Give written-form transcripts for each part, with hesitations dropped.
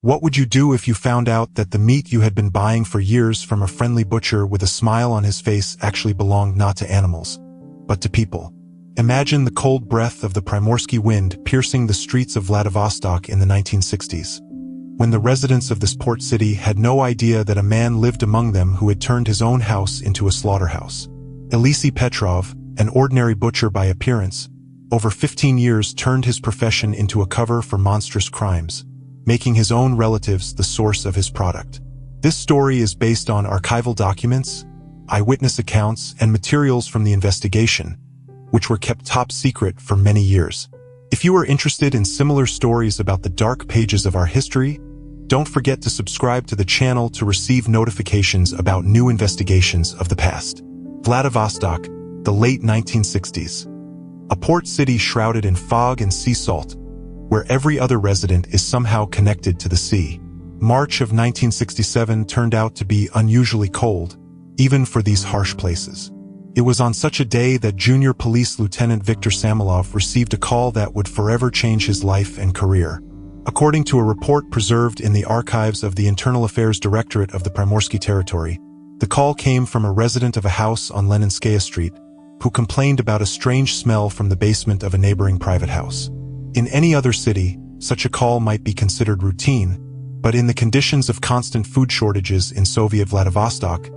What would you do if you found out that the meat you had been buying for years from a friendly butcher with a smile on his face actually belonged not to animals, but to people? Imagine the cold breath of the Primorsky wind piercing the streets of Vladivostok in the 1960s, when the residents of this port city had no idea that a man lived among them who had turned his own house into a slaughterhouse. Elisey Petrov, an ordinary butcher by appearance, over 15 years turned his profession into a cover for monstrous crimes, making his own relatives the source of his product. This story is based on archival documents, eyewitness accounts, and materials from the investigation, which were kept top secret for many years. If you are interested in similar stories about the dark pages of our history, don't forget to subscribe to the channel to receive notifications about new investigations of the past. Vladivostok, the late 1960s. A port city shrouded in fog and sea salt, where every other resident is somehow connected to the sea. March of 1967 turned out to be unusually cold, even for these harsh places. It was on such a day that Junior Police Lieutenant Viktor Samilov received a call that would forever change his life and career. According to a report preserved in the archives of the Internal Affairs Directorate of the Primorsky Territory, the call came from a resident of a house on Leninskaya Street, who complained about a strange smell from the basement of a neighboring private house. In any other city, such a call might be considered routine, but in the conditions of constant food shortages in Soviet Vladivostok,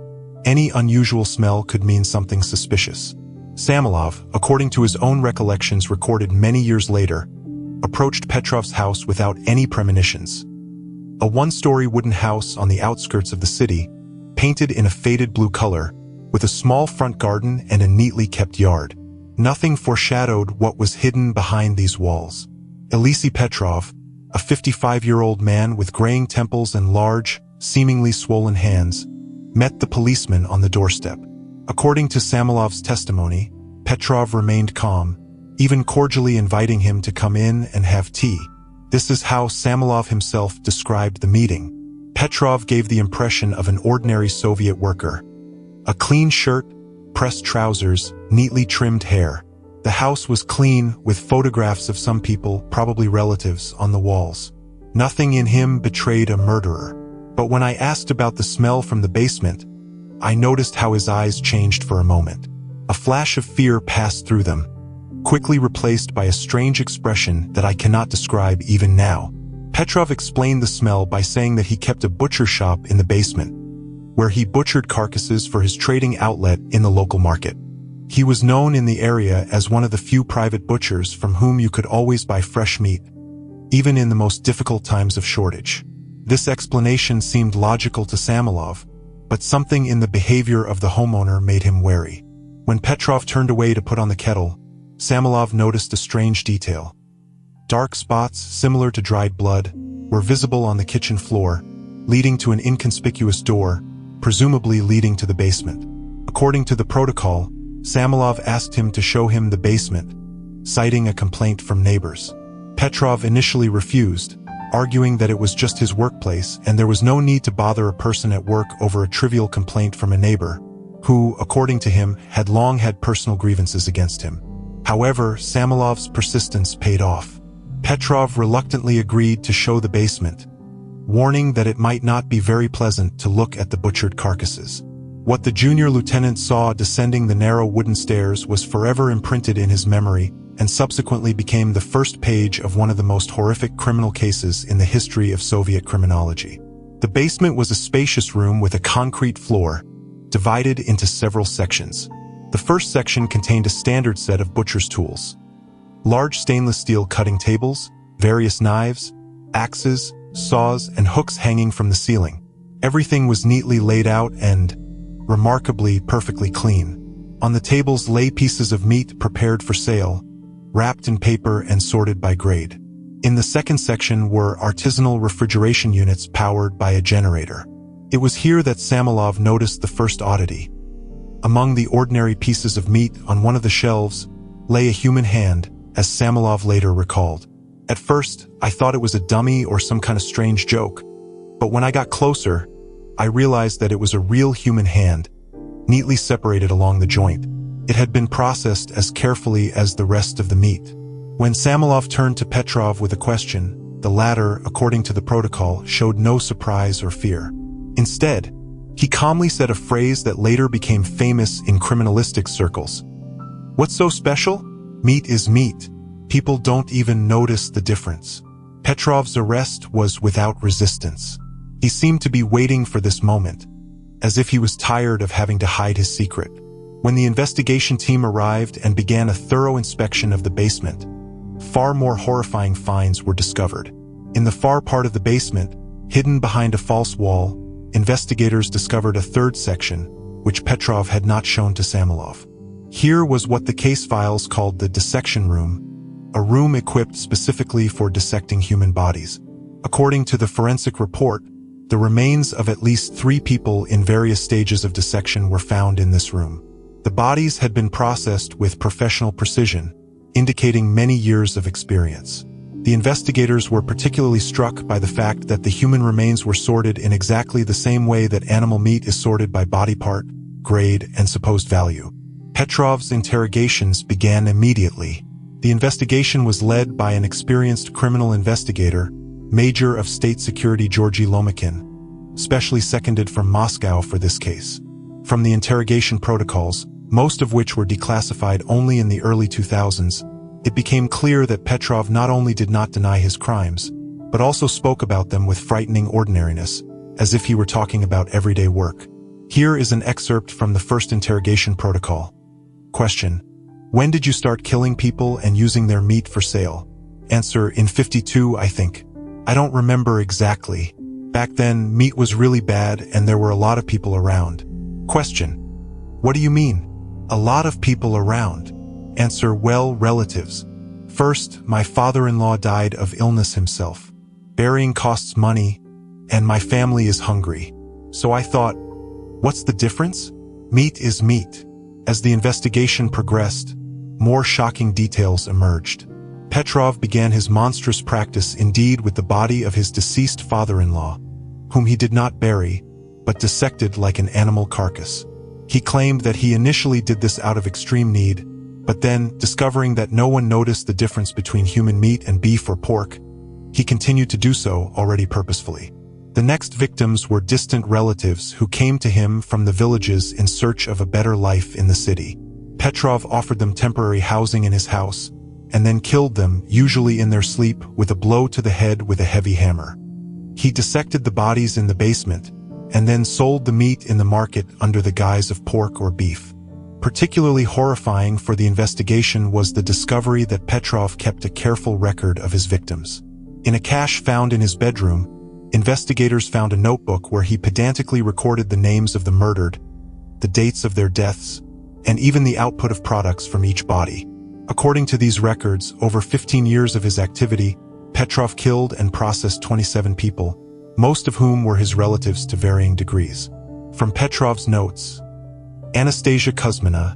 any unusual smell could mean something suspicious. Samilov, according to his own recollections recorded many years later, approached Petrov's house without any premonitions. A one-story wooden house on the outskirts of the city, painted in a faded blue color, with a small front garden and a neatly kept yard. Nothing foreshadowed what was hidden behind these walls. Elisey Petrov, a 55-year-old man with graying temples and large, seemingly swollen hands, met the policeman on the doorstep. According to Samilov's testimony, Petrov remained calm, even cordially inviting him to come in and have tea. This is how Samilov himself described the meeting. Petrov gave the impression of an ordinary Soviet worker. A clean shirt, pressed trousers, neatly trimmed hair. The house was clean, with photographs of some people, probably relatives, on the walls. Nothing in him betrayed a murderer. But when I asked about the smell from the basement, I noticed how his eyes changed for a moment. A flash of fear passed through them, quickly replaced by a strange expression that I cannot describe even now. Petrov explained the smell by saying that he kept a butcher shop in the basement, where he butchered carcasses for his trading outlet in the local market. He was known in the area as one of the few private butchers from whom you could always buy fresh meat, even in the most difficult times of shortage. This explanation seemed logical to Samilov, but something in the behavior of the homeowner made him wary. When Petrov turned away to put on the kettle, Samilov noticed a strange detail. Dark spots, similar to dried blood, were visible on the kitchen floor, leading to an inconspicuous door, presumably leading to the basement. According to the protocol, Samilov asked him to show him the basement, citing a complaint from neighbors. Petrov initially refused, arguing that it was just his workplace and there was no need to bother a person at work over a trivial complaint from a neighbor, who, according to him, had long had personal grievances against him. However, Samilov's persistence paid off. Petrov reluctantly agreed to show the basement, warning that it might not be very pleasant to look at the butchered carcasses. What the junior lieutenant saw descending the narrow wooden stairs was forever imprinted in his memory and subsequently became the first page of one of the most horrific criminal cases in the history of Soviet criminology. The basement was a spacious room with a concrete floor, divided into several sections. The first section contained a standard set of butcher's tools. Large stainless steel cutting tables, various knives, axes, saws, and hooks hanging from the ceiling. Everything was neatly laid out and, remarkably, perfectly clean. On the tables lay pieces of meat prepared for sale, wrapped in paper and sorted by grade. In the second section were artisanal refrigeration units powered by a generator. It was here that Samilov noticed the first oddity. Among the ordinary pieces of meat on one of the shelves lay a human hand, as Samilov later recalled. At first, I thought it was a dummy or some kind of strange joke, but when I got closer, I realized that it was a real human hand, neatly separated along the joint. It had been processed as carefully as the rest of the meat. When Samilov turned to Petrov with a question, the latter, according to the protocol, showed no surprise or fear. Instead, he calmly said a phrase that later became famous in criminalistic circles. "What's so special? Meat is meat. People don't even notice the difference." Petrov's arrest was without resistance. He seemed to be waiting for this moment, as if he was tired of having to hide his secret. When the investigation team arrived and began a thorough inspection of the basement, far more horrifying finds were discovered. In the far part of the basement, hidden behind a false wall, investigators discovered a third section, which Petrov had not shown to Samilov. Here was what the case files called the dissection room, a room equipped specifically for dissecting human bodies. According to the forensic report, the remains of at least 3 people in various stages of dissection were found in this room. The bodies had been processed with professional precision, indicating many years of experience. The investigators were particularly struck by the fact that the human remains were sorted in exactly the same way that animal meat is sorted by body part, grade, and supposed value. Petrov's interrogations began immediately. The investigation was led by an experienced criminal investigator, Major of State Security Georgy Lomachin, specially seconded from Moscow for this case. From the interrogation protocols, most of which were declassified only in the early 2000s, it became clear that Petrov not only did not deny his crimes, but also spoke about them with frightening ordinariness, as if he were talking about everyday work. Here is an excerpt from the first interrogation protocol. Question: when did you start killing people and using their meat for sale? Answer: in 52, I think. I don't remember exactly. Back then, meat was really bad and there were a lot of people around. Question: what do you mean? A lot of people around? Answer: well, relatives. First, my father-in-law died of illness himself. Burying costs money, and my family is hungry. So I thought, what's the difference? Meat is meat. As the investigation progressed, more shocking details emerged. Petrov began his monstrous practice indeed with the body of his deceased father-in-law, whom he did not bury, but dissected like an animal carcass. He claimed that he initially did this out of extreme need, but then, discovering that no one noticed the difference between human meat and beef or pork, he continued to do so already purposefully. The next victims were distant relatives who came to him from the villages in search of a better life in the city. Petrov offered them temporary housing in his house, and then killed them, usually in their sleep, with a blow to the head with a heavy hammer. He dissected the bodies in the basement, and then sold the meat in the market under the guise of pork or beef. Particularly horrifying for the investigation was the discovery that Petrov kept a careful record of his victims. In a cache found in his bedroom, investigators found a notebook where he pedantically recorded the names of the murdered, the dates of their deaths, and even the output of products from each body. According to these records, over 15 years of his activity, Petrov killed and processed 27 people, most of whom were his relatives to varying degrees. From Petrov's notes, Anastasia Kuzmina,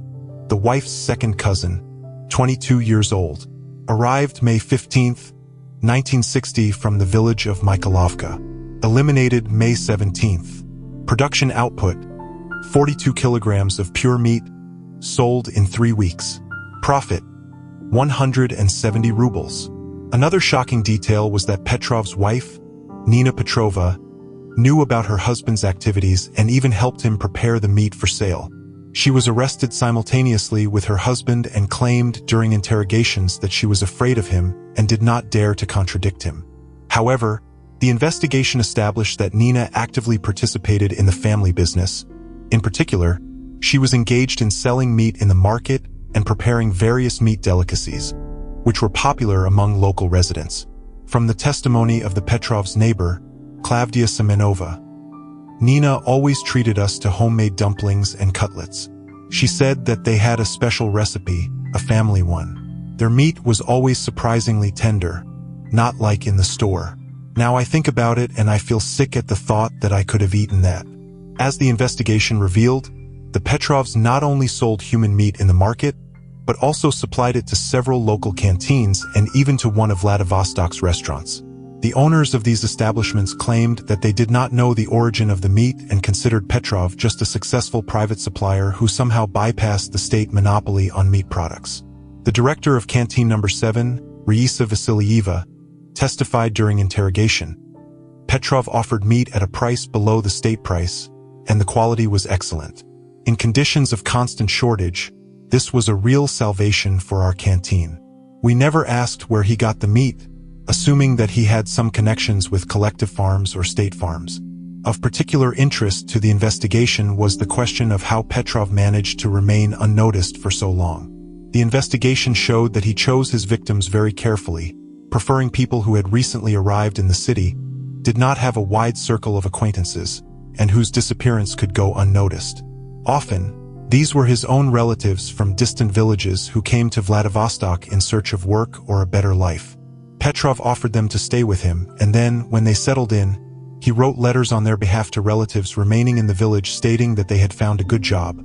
the wife's second cousin, 22 years old, arrived May 15, 1960 from the village of Mikhailovka. Eliminated May 17. Production output: 42 kilograms of pure meat, sold in 3 weeks. Profit: 170 rubles. Another shocking detail was that Petrov's wife, Nina Petrova, knew about her husband's activities and even helped him prepare the meat for sale. She was arrested simultaneously with her husband and claimed during interrogations that she was afraid of him and did not dare to contradict him. However, the investigation established that Nina actively participated in the family business. In particular, she was engaged in selling meat in the market and preparing various meat delicacies, which were popular among local residents. From the testimony of the Petrov's neighbor, Klavdia Semenova, Nina always treated us to homemade dumplings and cutlets. She said that they had a special recipe, a family one. Their meat was always surprisingly tender, not like in the store. Now I think about it and I feel sick at the thought that I could have eaten that. As the investigation revealed, the Petrovs not only sold human meat in the market, but also supplied it to several local canteens and even to one of Vladivostok's restaurants. The owners of these establishments claimed that they did not know the origin of the meat and considered Petrov just a successful private supplier who somehow bypassed the state monopoly on meat products. The director of Canteen No. 7, Raisa Vasilyeva, testified during interrogation. Petrov offered meat at a price below the state price, and the quality was excellent. In conditions of constant shortage, this was a real salvation for our canteen. We never asked where he got the meat, assuming that he had some connections with collective farms or state farms. Of particular interest to the investigation was the question of how Petrov managed to remain unnoticed for so long. The investigation showed that he chose his victims very carefully, preferring people who had recently arrived in the city, did not have a wide circle of acquaintances, and whose disappearance could go unnoticed. Often, these were his own relatives from distant villages who came to Vladivostok in search of work or a better life. Petrov offered them to stay with him, and then, when they settled in, he wrote letters on their behalf to relatives remaining in the village stating that they had found a good job,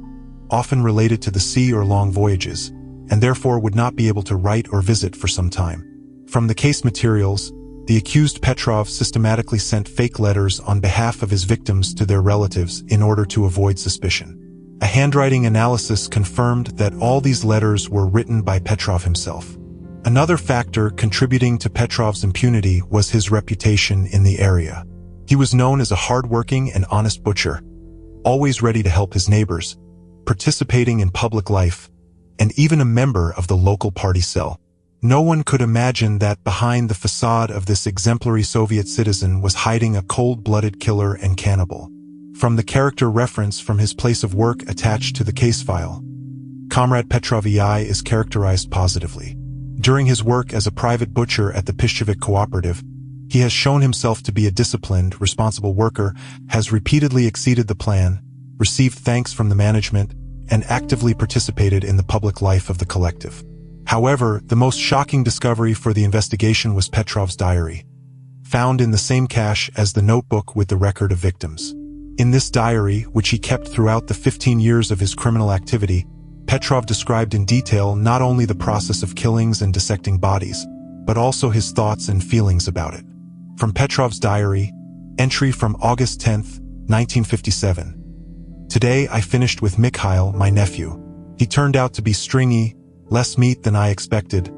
often related to the sea or long voyages, and therefore would not be able to write or visit for some time. From the case materials, the accused Petrov systematically sent fake letters on behalf of his victims to their relatives in order to avoid suspicion. A handwriting analysis confirmed that all these letters were written by Petrov himself. Another factor contributing to Petrov's impunity was his reputation in the area. He was known as a hard-working and honest butcher, always ready to help his neighbors, participating in public life, and even a member of the local party cell. No one could imagine that behind the facade of this exemplary Soviet citizen was hiding a cold-blooded killer and cannibal. From the character reference from his place of work attached to the case file, Comrade Petrov is characterized positively. During his work as a private butcher at the Pishchevik cooperative, he has shown himself to be a disciplined, responsible worker, has repeatedly exceeded the plan, received thanks from the management, and actively participated in the public life of the collective. However, the most shocking discovery for the investigation was Petrov's diary, found in the same cache as the notebook with the record of victims. In this diary, which he kept throughout the 15 years of his criminal activity, Petrov described in detail not only the process of killings and dissecting bodies, but also his thoughts and feelings about it. From Petrov's diary, entry from August 10, 1957. Today I finished with Mikhail, my nephew. He turned out to be stringy, less meat than I expected,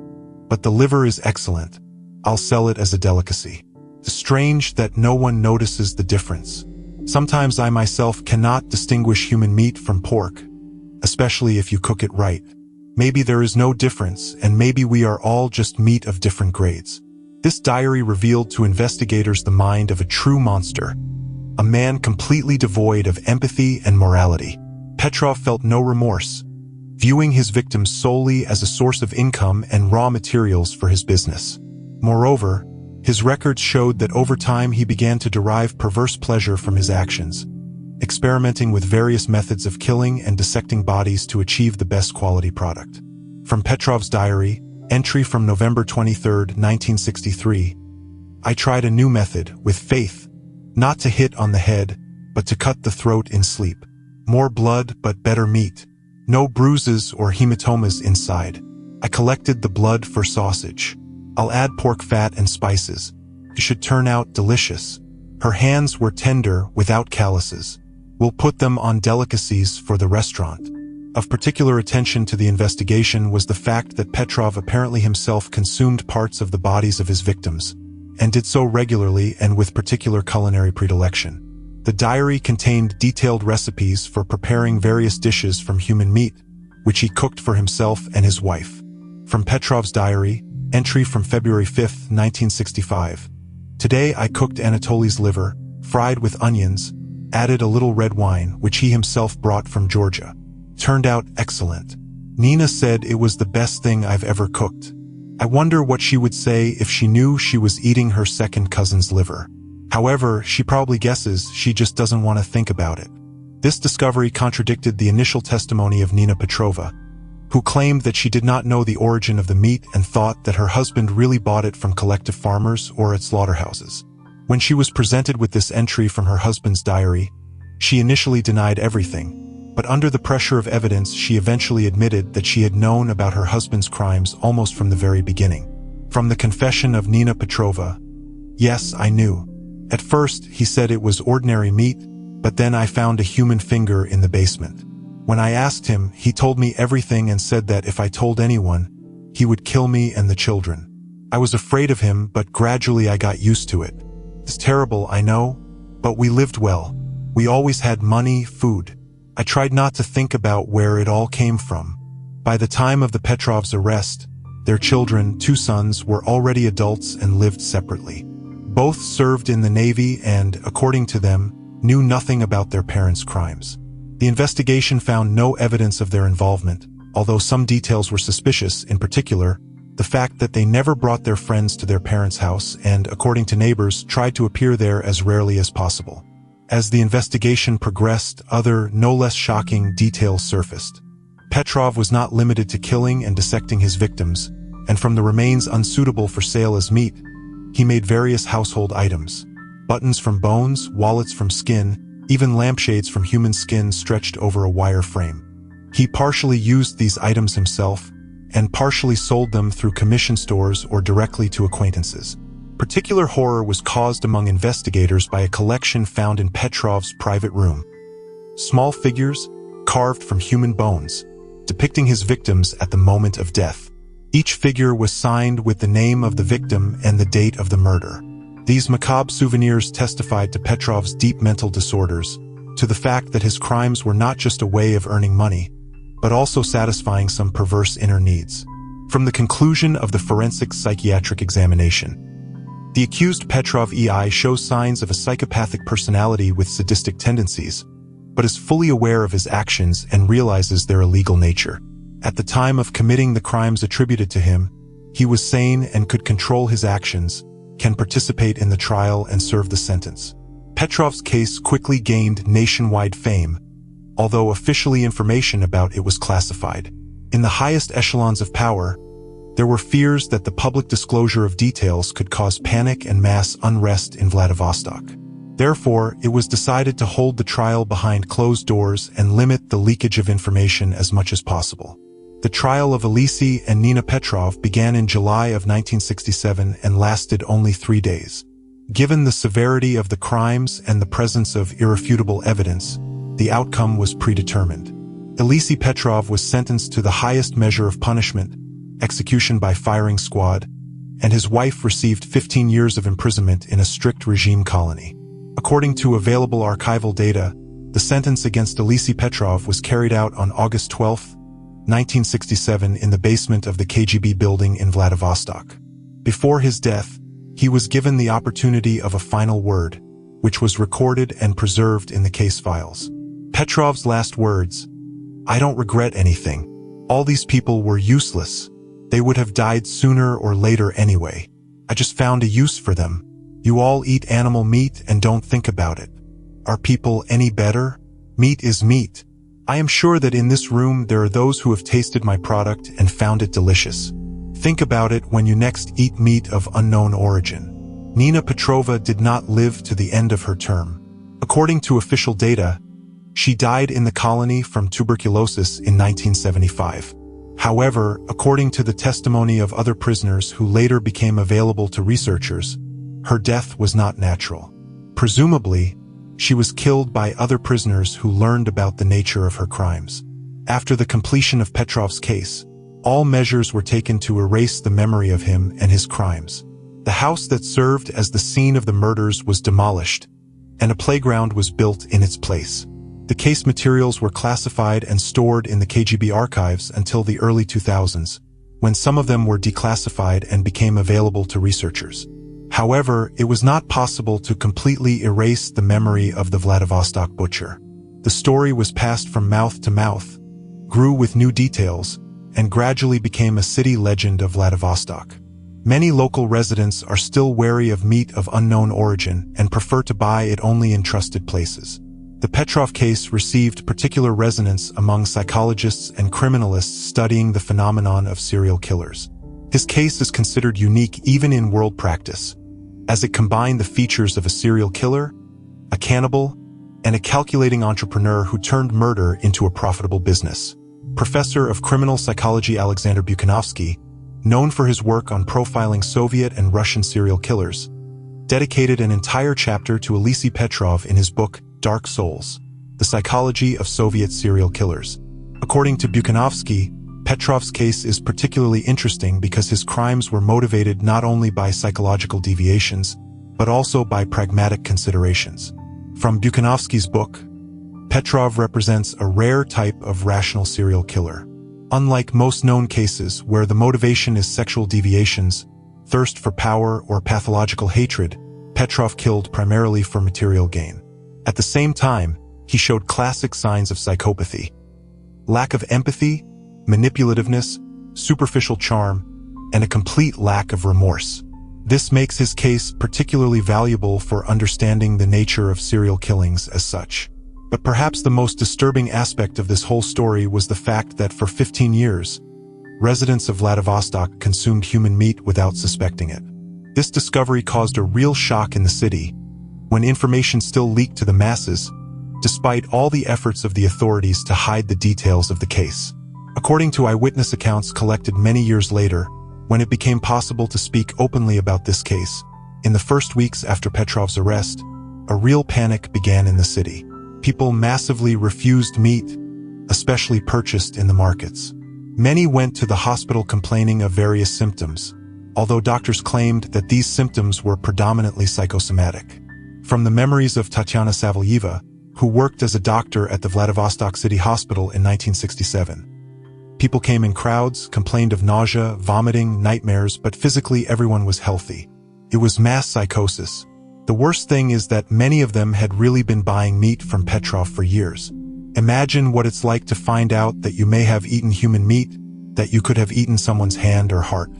but the liver is excellent. I'll sell it as a delicacy. It's strange that no one notices the difference. Sometimes I myself cannot distinguish human meat from pork, especially if you cook it right. Maybe there is no difference, and maybe we are all just meat of different grades. This diary revealed to investigators the mind of a true monster, a man completely devoid of empathy and morality. Petrov felt no remorse, viewing his victims solely as a source of income and raw materials for his business. Moreover, his records showed that over time he began to derive perverse pleasure from his actions, experimenting with various methods of killing and dissecting bodies to achieve the best quality product. From Petrov's diary, entry from November 23, 1963. I tried a new method, with faith, not to hit on the head, but to cut the throat in sleep. More blood, but better meat. No bruises or hematomas inside. I collected the blood for sausage. I'll add pork fat and spices. It should turn out delicious. Her hands were tender, without calluses. We'll put them on delicacies for the restaurant. Of particular attention to the investigation was the fact that Petrov apparently himself consumed parts of the bodies of his victims, and did so regularly and with particular culinary predilection. The diary contained detailed recipes for preparing various dishes from human meat, which he cooked for himself and his wife. From Petrov's diary, entry from February 5, 1965. Today I cooked Anatoly's liver, fried with onions, added a little red wine, which he himself brought from Georgia. Turned out excellent. Nina said it was the best thing I've ever cooked. I wonder what she would say if she knew she was eating her second cousin's liver. However, she probably guesses she just doesn't want to think about it. This discovery contradicted the initial testimony of Nina Petrova, who claimed that she did not know the origin of the meat and thought that her husband really bought it from collective farmers or at slaughterhouses. When she was presented with this entry from her husband's diary, she initially denied everything, but under the pressure of evidence she eventually admitted that she had known about her husband's crimes almost from the very beginning. From the confession of Nina Petrova, yes, I knew. At first, he said it was ordinary meat, but then I found a human finger in the basement. When I asked him, he told me everything and said that if I told anyone, he would kill me and the children. I was afraid of him, but gradually I got used to it. It's terrible, I know, but we lived well. We always had money, food. I tried not to think about where it all came from. By the time of the Petrovs' arrest, their children, 2 sons, were already adults and lived separately. Both served in the Navy and, according to them, knew nothing about their parents' crimes. The investigation found no evidence of their involvement, although some details were suspicious, in particular, the fact that they never brought their friends to their parents' house and, according to neighbors, tried to appear there as rarely as possible. As the investigation progressed, other, no less shocking, details surfaced. Petrov was not limited to killing and dissecting his victims, and from the remains unsuitable for sale as meat, he made various household items. Buttons from bones, wallets from skin, even lampshades from human skin stretched over a wire frame. He partially used these items himself, and partially sold them through commission stores or directly to acquaintances. Particular horror was caused among investigators by a collection found in Petrov's private room. Small figures, carved from human bones, depicting his victims at the moment of death. Each figure was signed with the name of the victim and the date of the murder. These macabre souvenirs testified to Petrov's deep mental disorders, to the fact that his crimes were not just a way of earning money, but also satisfying some perverse inner needs. From the conclusion of the forensic psychiatric examination, the accused Petrov EI shows signs of a psychopathic personality with sadistic tendencies, but is fully aware of his actions and realizes their illegal nature. At the time of committing the crimes attributed to him, he was sane and could control his actions, can participate in the trial and serve the sentence. Petrov's case quickly gained nationwide fame, although officially information about it was classified. In the highest echelons of power, there were fears that the public disclosure of details could cause panic and mass unrest in Vladivostok. Therefore, it was decided to hold the trial behind closed doors and limit the leakage of information as much as possible. The trial of Elisey and Nina Petrov began in July of 1967 and lasted only 3 days. Given the severity of the crimes and the presence of irrefutable evidence, the outcome was predetermined. Elisey Petrov was sentenced to the highest measure of punishment, execution by firing squad, and his wife received 15 years of imprisonment in a strict regime colony. According to available archival data, the sentence against Elisey Petrov was carried out on August 12, 1967 in the basement of the KGB building in Vladivostok. Before his death, he was given the opportunity of a final word, which was recorded and preserved in the case files. Petrov's last words: "I don't regret anything. All these people were useless. They would have died sooner or later anyway. I just found a use for them. You all eat animal meat and don't think about it. Are people any better? Meat is meat. I am sure that in this room there are those who have tasted my product and found it delicious. Think about it when you next eat meat of unknown origin." Nina Petrova did not live to the end of her term. According to official data, she died in the colony from tuberculosis in 1975. However, according to the testimony of other prisoners who later became available to researchers, her death was not natural. Presumably, she was killed by other prisoners who learned about the nature of her crimes. After the completion of Petrov's case, all measures were taken to erase the memory of him and his crimes. The house that served as the scene of the murders was demolished, and a playground was built in its place. The case materials were classified and stored in the KGB archives until the early 2000s, when some of them were declassified and became available to researchers. However, it was not possible to completely erase the memory of the Vladivostok butcher. The story was passed from mouth to mouth, grew with new details, and gradually became a city legend of Vladivostok. Many local residents are still wary of meat of unknown origin and prefer to buy it only in trusted places. The Petrov case received particular resonance among psychologists and criminalists studying the phenomenon of serial killers. His case is considered unique even in world practice, as it combined the features of a serial killer, a cannibal, and a calculating entrepreneur who turned murder into a profitable business. Professor of criminal psychology Alexander Buchanovsky, known for his work on profiling Soviet and Russian serial killers, dedicated an entire chapter to Elisey Petrov in his book Dark Souls: The Psychology of Soviet Serial Killers. According to Buchanovsky, Petrov's case is particularly interesting because his crimes were motivated not only by psychological deviations, but also by pragmatic considerations. From Bukhanovsky's book, Petrov represents a rare type of rational serial killer. Unlike most known cases where the motivation is sexual deviations, thirst for power, or pathological hatred, Petrov killed primarily for material gain. At the same time, he showed classic signs of psychopathy: lack of empathy, manipulativeness, superficial charm, and a complete lack of remorse. This makes his case particularly valuable for understanding the nature of serial killings as such. But perhaps the most disturbing aspect of this whole story was the fact that for 15 years, residents of Vladivostok consumed human meat without suspecting it. This discovery caused a real shock in the city, when information still leaked to the masses, despite all the efforts of the authorities to hide the details of the case. According to eyewitness accounts collected many years later, when it became possible to speak openly about this case, in the first weeks after Petrov's arrest, a real panic began in the city. People massively refused meat, especially purchased in the markets. Many went to the hospital complaining of various symptoms, although doctors claimed that these symptoms were predominantly psychosomatic. From the memories of Tatyana Savelyeva, who worked as a doctor at the Vladivostok City Hospital in 1967. People came in crowds, complained of nausea, vomiting, nightmares, but physically everyone was healthy. It was mass psychosis. The worst thing is that many of them had really been buying meat from Petrov for years. Imagine what it's like to find out that you may have eaten human meat, that you could have eaten someone's hand or heart.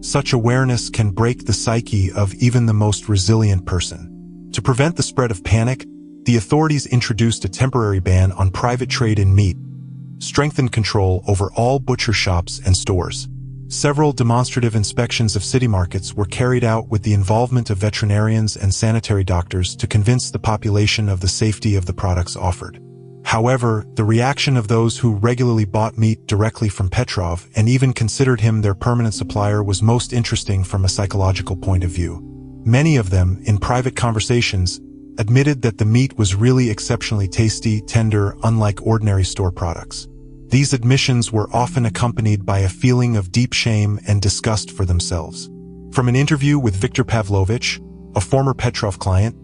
Such awareness can break the psyche of even the most resilient person. To prevent the spread of panic, the authorities introduced a temporary ban on private trade in meat, strengthened control over all butcher shops and stores. Several demonstrative inspections of city markets were carried out with the involvement of veterinarians and sanitary doctors to convince the population of the safety of the products offered. However, the reaction of those who regularly bought meat directly from Petrov and even considered him their permanent supplier was most interesting from a psychological point of view. Many of them, in private conversations, admitted that the meat was really exceptionally tasty, tender, unlike ordinary store products. These admissions were often accompanied by a feeling of deep shame and disgust for themselves. From an interview with Viktor Pavlovich, a former Petrov client,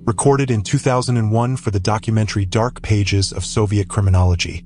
recorded in 2001 for the documentary Dark Pages of Soviet Criminology.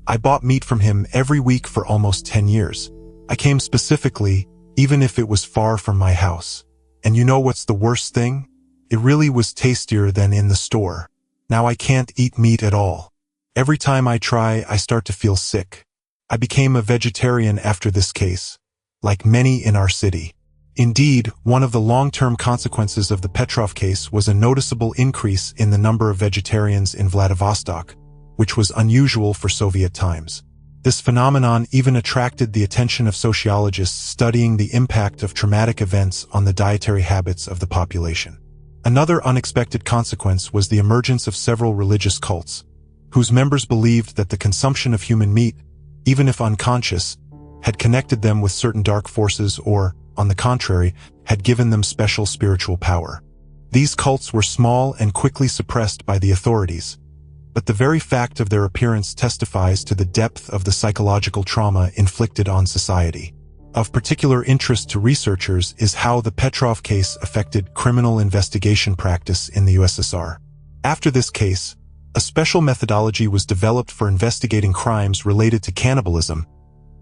I bought meat from him every week for almost 10 years. I came specifically, even if it was far from my house. And you know what's the worst thing? It really was tastier than in the store. Now I can't eat meat at all. Every time I try, I start to feel sick. I became a vegetarian after this case, like many in our city. Indeed, one of the long-term consequences of the Petrov case was a noticeable increase in the number of vegetarians in Vladivostok, which was unusual for Soviet times. This phenomenon even attracted the attention of sociologists studying the impact of traumatic events on the dietary habits of the population. Another unexpected consequence was the emergence of several religious cults, whose members believed that the consumption of human meat, even if unconscious, had connected them with certain dark forces or, on the contrary, had given them special spiritual power. These cults were small and quickly suppressed by the authorities, but the very fact of their appearance testifies to the depth of the psychological trauma inflicted on society. Of particular interest to researchers is how the Petrov case affected criminal investigation practice in the USSR. After this case, a special methodology was developed for investigating crimes related to cannibalism.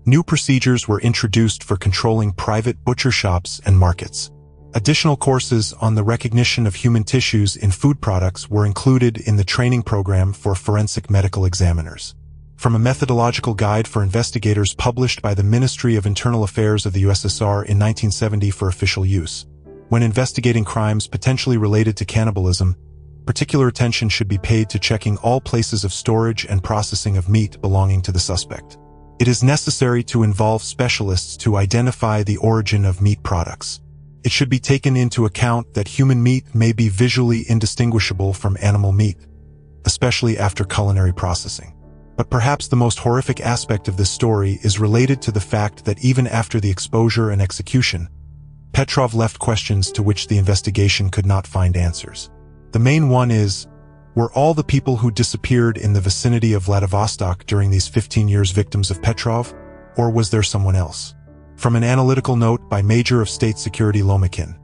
New procedures were introduced for controlling private butcher shops and markets. Additional courses on the recognition of human tissues in food products were included in the training program for forensic medical examiners. From a methodological guide for investigators published by the Ministry of Internal Affairs of the USSR in 1970 for official use, when investigating crimes potentially related to cannibalism, particular attention should be paid to checking all places of storage and processing of meat belonging to the suspect. It is necessary to involve specialists to identify the origin of meat products. It should be taken into account that human meat may be visually indistinguishable from animal meat, especially after culinary processing. But perhaps the most horrific aspect of this story is related to the fact that even after the exposure and execution, Petrov left questions to which the investigation could not find answers. The main one is, were all the people who disappeared in the vicinity of Vladivostok during these 15 years victims of Petrov? Or was there someone else? From an analytical note by Major of State Security Lomakin.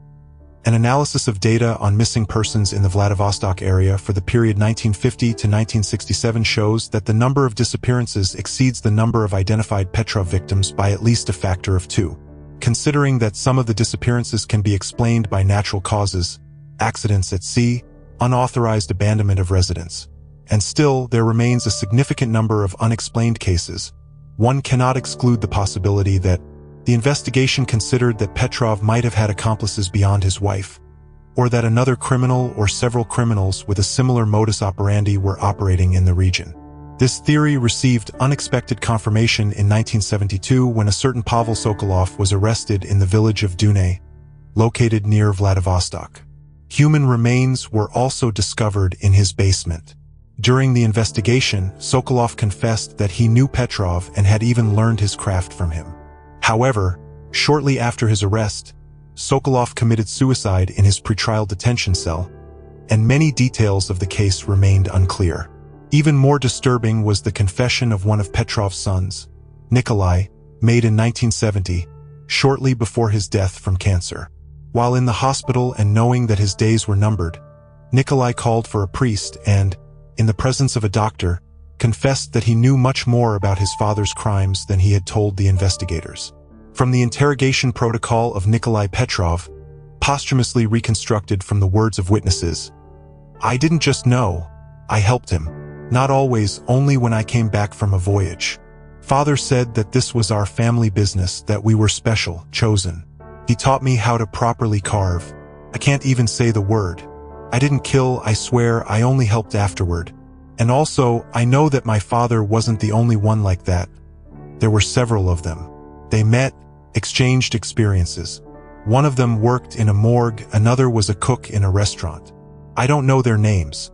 An analysis of data on missing persons in the Vladivostok area for the period 1950 to 1967 shows that the number of disappearances exceeds the number of identified Petrov victims by at least a factor of 2. Considering that some of the disappearances can be explained by natural causes, accidents at sea, unauthorized abandonment of residence, and still there remains a significant number of unexplained cases, one cannot exclude the possibility that the investigation considered that Petrov might have had accomplices beyond his wife, or that another criminal or several criminals with a similar modus operandi were operating in the region. This theory received unexpected confirmation in 1972 when a certain Pavel Sokolov was arrested in the village of Dunay, located near Vladivostok. Human remains were also discovered in his basement. During the investigation, Sokolov confessed that he knew Petrov and had even learned his craft from him. However, shortly after his arrest, Sokolov committed suicide in his pretrial detention cell, and many details of the case remained unclear. Even more disturbing was the confession of one of Petrov's sons, Nikolai, made in 1970, shortly before his death from cancer. While in the hospital and knowing that his days were numbered, Nikolai called for a priest and, in the presence of a doctor, confessed that he knew much more about his father's crimes than he had told the investigators. From the interrogation protocol of Nikolai Petrov, posthumously reconstructed from the words of witnesses, "I didn't just know, I helped him. Not always, only when I came back from a voyage. Father said that this was our family business, that we were special, chosen. He taught me how to properly carve. I can't even say the word. I didn't kill, I swear, I only helped afterward. And also, I know that my father wasn't the only one like that. There were several of them. They met, exchanged experiences. One of them worked in a morgue, another was a cook in a restaurant. I don't know their names.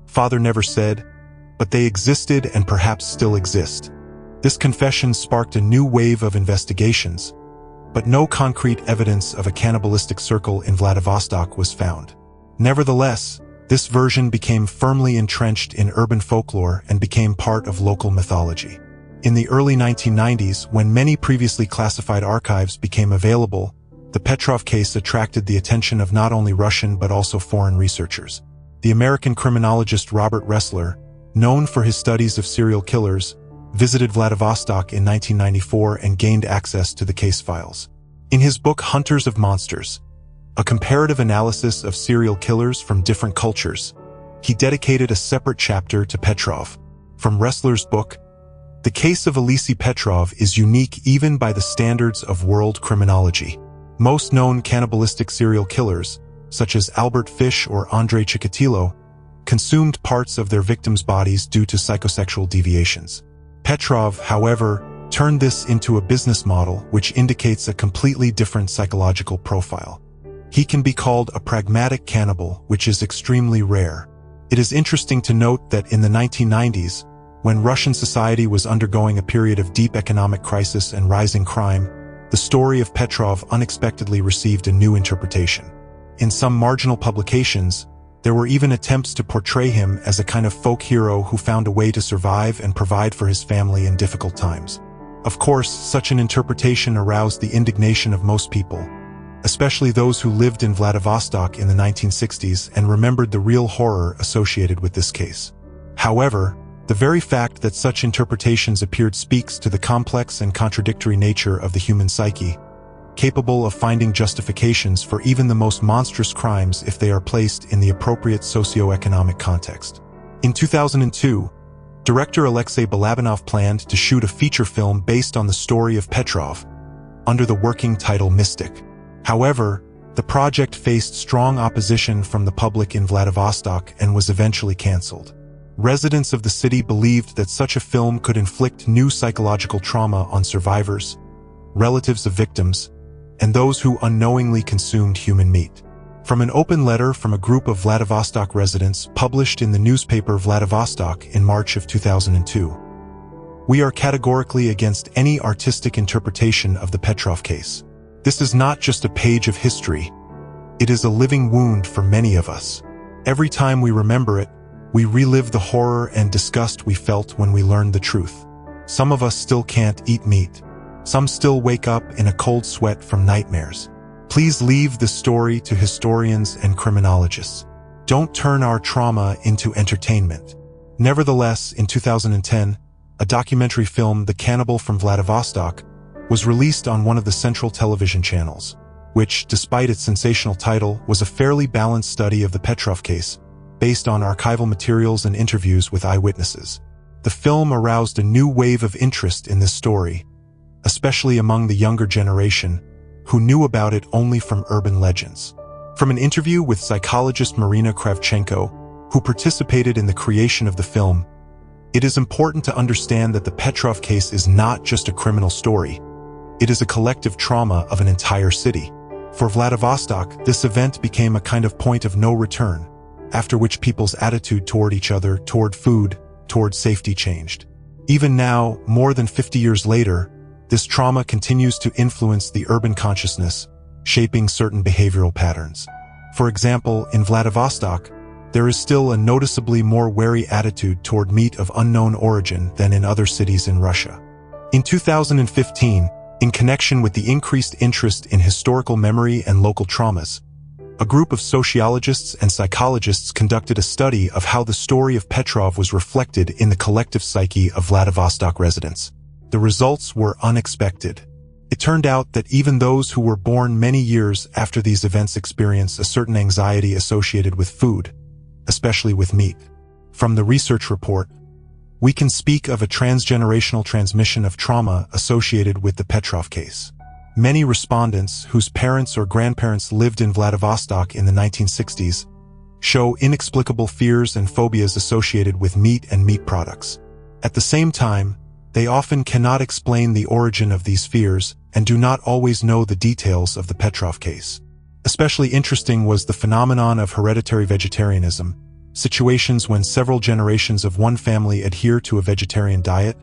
Father never said, but they existed and perhaps still exist." This confession sparked a new wave of investigations, but no concrete evidence of a cannibalistic circle in Vladivostok was found. Nevertheless, this version became firmly entrenched in urban folklore and became part of local mythology. In the early 1990s, when many previously classified archives became available, the Petrov case attracted the attention of not only Russian but also foreign researchers. The American criminologist Robert Ressler, known for his studies of serial killers, visited Vladivostok in 1994 and gained access to the case files. In his book Hunters of Monsters, a comparative analysis of serial killers from different cultures, he dedicated a separate chapter to Petrov. From Ressler's book, the case of Elisey Petrov is unique even by the standards of world criminology. Most known cannibalistic serial killers, such as Albert Fish or Andrei Chikatilo, consumed parts of their victims' bodies due to psychosexual deviations. Petrov, however, turned this into a business model which indicates a completely different psychological profile. He can be called a pragmatic cannibal, which is extremely rare. It is interesting to note that in the 1990s, when Russian society was undergoing a period of deep economic crisis and rising crime, the story of Petrov unexpectedly received a new interpretation. In some marginal publications, there were even attempts to portray him as a kind of folk hero who found a way to survive and provide for his family in difficult times. Of course, such an interpretation aroused the indignation of most people, especially those who lived in Vladivostok in the 1960s and remembered the real horror associated with this case. However, the very fact that such interpretations appeared speaks to the complex and contradictory nature of the human psyche, capable of finding justifications for even the most monstrous crimes if they are placed in the appropriate socio-economic context. In 2002, director Alexei Balabanov planned to shoot a feature film based on the story of Petrov, under the working title Mystic. However, the project faced strong opposition from the public in Vladivostok and was eventually cancelled. Residents of the city believed that such a film could inflict new psychological trauma on survivors, relatives of victims, and those who unknowingly consumed human meat. From an open letter from a group of Vladivostok residents published in the newspaper Vladivostok in March of 2002, "We are categorically against any artistic interpretation of the Petrov case. This is not just a page of history. It is a living wound for many of us. Every time we remember it, we relive the horror and disgust we felt when we learned the truth. Some of us still can't eat meat. Some still wake up in a cold sweat from nightmares. Please leave the story to historians and criminologists. Don't turn our trauma into entertainment. Nevertheless, in 2010, a documentary film, The Cannibal from Vladivostok, was released on one of the central television channels, which, despite its sensational title, was a fairly balanced study of the Petrov case, based on archival materials and interviews with eyewitnesses. The film aroused a new wave of interest in this story, especially among the younger generation, who knew about it only from urban legends. From an interview with psychologist Marina Kravchenko, who participated in the creation of the film, it is important to understand that the Petrov case is not just a criminal story. It is a collective trauma of an entire city. For Vladivostok, this event became a kind of point of no return, after which people's attitude toward each other, toward food, toward safety changed. Even now, more than 50 years later, this trauma continues to influence the urban consciousness, shaping certain behavioral patterns. For example, in Vladivostok, there is still a noticeably more wary attitude toward meat of unknown origin than in other cities in Russia. In 2015, in connection with the increased interest in historical memory and local traumas, a group of sociologists and psychologists conducted a study of how the story of Petrov was reflected in the collective psyche of Vladivostok residents. The results were unexpected. It turned out that even those who were born many years after these events experienced a certain anxiety associated with food, especially with meat. From the research report, we can speak of a transgenerational transmission of trauma associated with the Petrov case. Many respondents whose parents or grandparents lived in Vladivostok in the 1960s show inexplicable fears and phobias associated with meat and meat products. At the same time, they often cannot explain the origin of these fears and do not always know the details of the Petrov case. Especially interesting was the phenomenon of hereditary vegetarianism, situations when several generations of one family adhere to a vegetarian diet,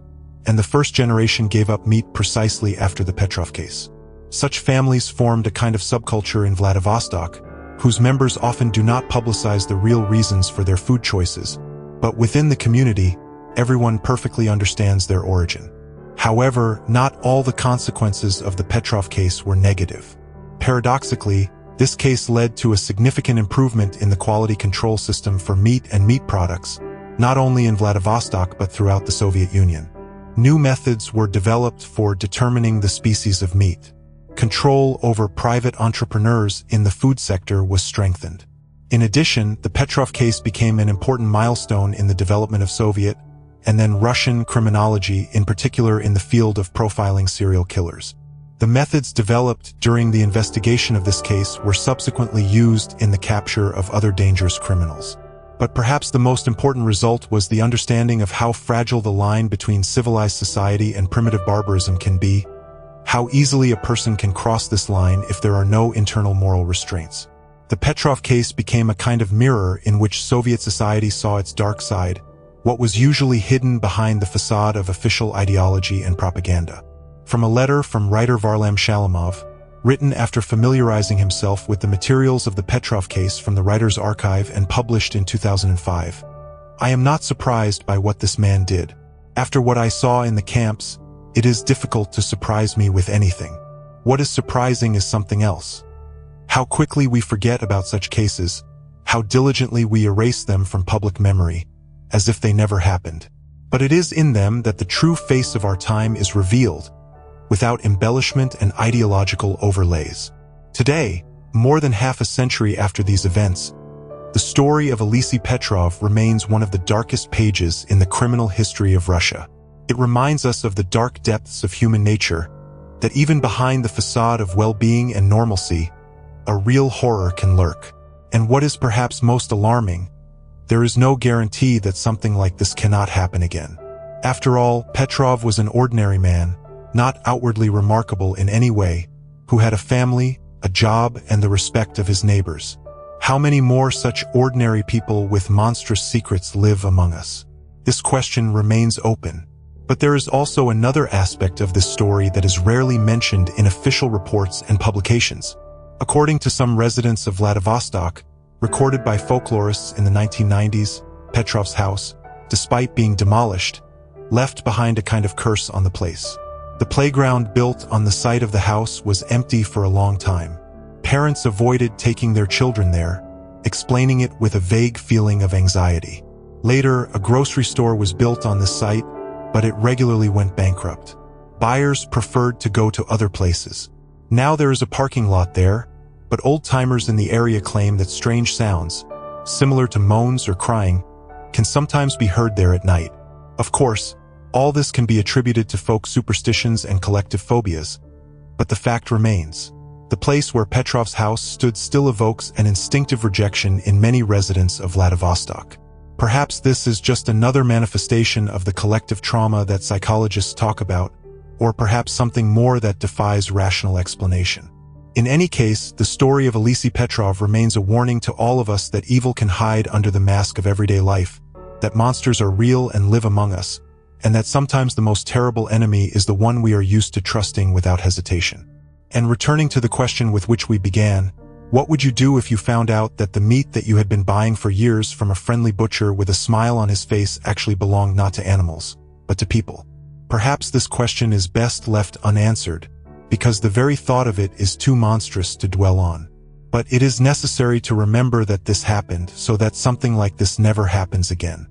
and the first generation gave up meat precisely after the Petrov case. Such families formed a kind of subculture in Vladivostok, whose members often do not publicize the real reasons for their food choices, but within the community, everyone perfectly understands their origin. However, not all the consequences of the Petrov case were negative. Paradoxically, this case led to a significant improvement in the quality control system for meat and meat products, not only in Vladivostok but throughout the Soviet Union. New methods were developed for determining the species of meat. Control over private entrepreneurs in the food sector was strengthened. In addition, the Petrov case became an important milestone in the development of Soviet and then Russian criminology, in particular in the field of profiling serial killers. The methods developed during the investigation of this case were subsequently used in the capture of other dangerous criminals. But perhaps the most important result was the understanding of how fragile the line between civilized society and primitive barbarism can be, how easily a person can cross this line if there are no internal moral restraints. The Petrov case became a kind of mirror in which Soviet society saw its dark side, what was usually hidden behind the facade of official ideology and propaganda. From a letter from writer Varlam Shalamov, written after familiarizing himself with the materials of the Petrov case from the writer's archive and published in 2005, I am not surprised by what this man did. After what I saw in the camps, it is difficult to surprise me with anything. What is surprising is something else. How quickly we forget about such cases, how diligently we erase them from public memory, as if they never happened. But it is in them that the true face of our time is revealed, without embellishment and ideological overlays. Today, more than half a century after these events, the story of Elisey Petrov remains one of the darkest pages in the criminal history of Russia. It reminds us of the dark depths of human nature, that even behind the facade of well-being and normalcy, a real horror can lurk. And what is perhaps most alarming, there is no guarantee that something like this cannot happen again. After all, Petrov was an ordinary man, not outwardly remarkable in any way, who had a family, a job, and the respect of his neighbors. How many more such ordinary people with monstrous secrets live among us? This question remains open. But there is also another aspect of this story that is rarely mentioned in official reports and publications. According to some residents of Vladivostok, recorded by folklorists in the 1990s, Petrov's house, despite being demolished, left behind a kind of curse on the place. The The playground built on the site of the house was empty for a long time. Parents avoided taking their children there, explaining it with a vague feeling of anxiety. Later, a grocery store was built on the site, but it regularly went bankrupt. Buyers preferred to go to other places. Now there is a parking lot there, but old-timers in the area claim that strange sounds, similar to moans or crying, can sometimes be heard there at night. Of course, all this can be attributed to folk superstitions and collective phobias, but the fact remains. The place where Petrov's house stood still evokes an instinctive rejection in many residents of Vladivostok. Perhaps this is just another manifestation of the collective trauma that psychologists talk about, or perhaps something more that defies rational explanation. In any case, the story of Elisey Petrov remains a warning to all of us that evil can hide under the mask of everyday life, that monsters are real and live among us, and that sometimes the most terrible enemy is the one we are used to trusting without hesitation. And returning to the question with which we began, what would you do if you found out that the meat that you had been buying for years from a friendly butcher with a smile on his face actually belonged not to animals, but to people? Perhaps this question is best left unanswered, because the very thought of it is too monstrous to dwell on. But it is necessary to remember that this happened so that something like this never happens again.